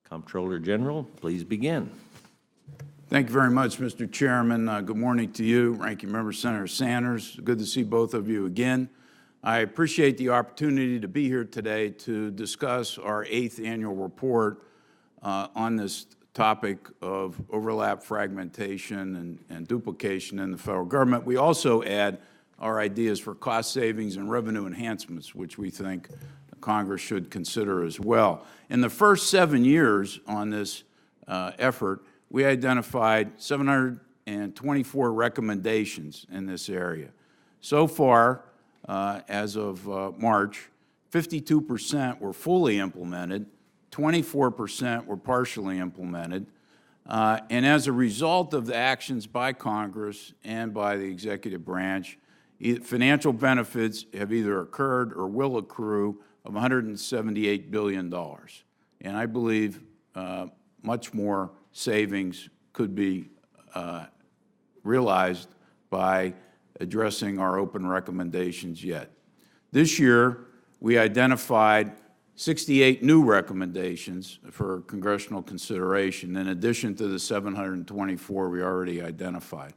Comptroller General, please begin. Thank you very much, Mr. Chairman. Good morning to you, Ranking Member Senator Sanders. Good to see both of you again. I appreciate the opportunity to be here today to discuss our 8th annual report on this topic of overlap, fragmentation, and duplication in the federal government. We also add our ideas for cost savings and revenue enhancements, which we think Congress should consider as well. In the first 7 years on this effort, we identified 724 recommendations in this area. So far, as of March, 52% were fully implemented, 24% were partially implemented, and as a result of the actions by Congress and by the executive branch, financial benefits have either occurred or will accrue of $178 billion. And I believe much more savings could be realized by addressing our open recommendations yet. This year, we identified 68 new recommendations for congressional consideration, in addition to the 724 we already identified.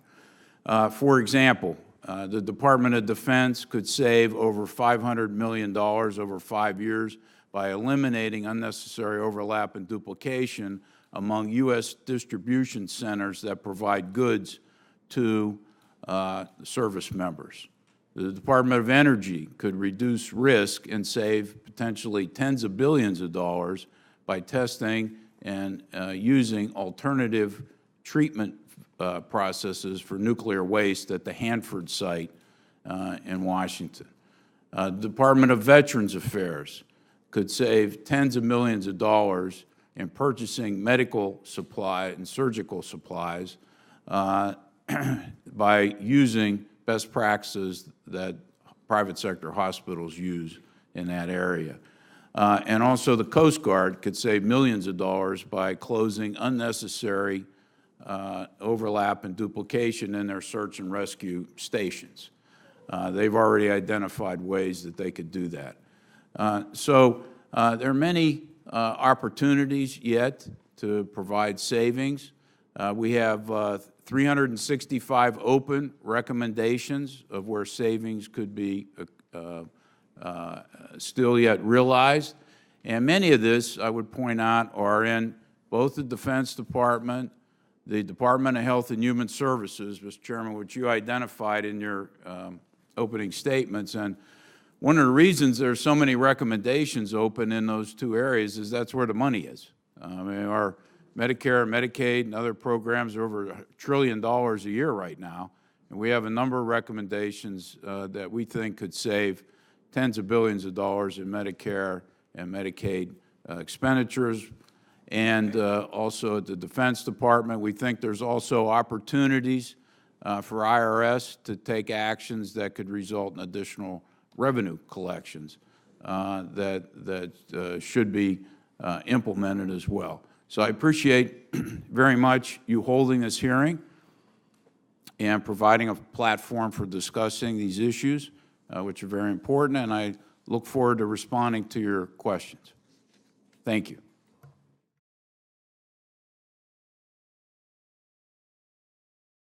For example, the Department of Defense could save over $500 million over 5 years by eliminating unnecessary overlap and duplication among U.S. distribution centers that provide goods to service members. The Department of Energy could reduce risk and save potentially tens of billions of dollars by testing and using alternative treatment processes for nuclear waste at the Hanford site in Washington. The Department of Veterans Affairs could save tens of millions of dollars in purchasing medical supply and surgical supplies by using best practices that private sector hospitals use in that area. And also the Coast Guard could save millions of dollars by closing unnecessary overlap and duplication in their search and rescue stations. They've already identified ways that they could do that. So there are many opportunities yet to provide savings. We have 365 open recommendations of where savings could be still yet realized. And many of this, I would point out, are in both the Defense Department, the Department of Health and Human Services, Mr. Chairman, which you identified in your opening statements. And one of the reasons there are so many recommendations open in those two areas is that's where the money is. I mean, our Medicare, Medicaid, and other programs are over $1 trillion a year right now, and we have a number of recommendations that we think could save tens of billions of dollars in Medicare and Medicaid expenditures. And also at the Defense Department, we think there's also opportunities for IRS to take actions that could result in additional revenue collections that should be implemented as well. So I appreciate very much you holding this hearing and providing a platform for discussing these issues, which are very important, and I look forward to responding to your questions. Thank you.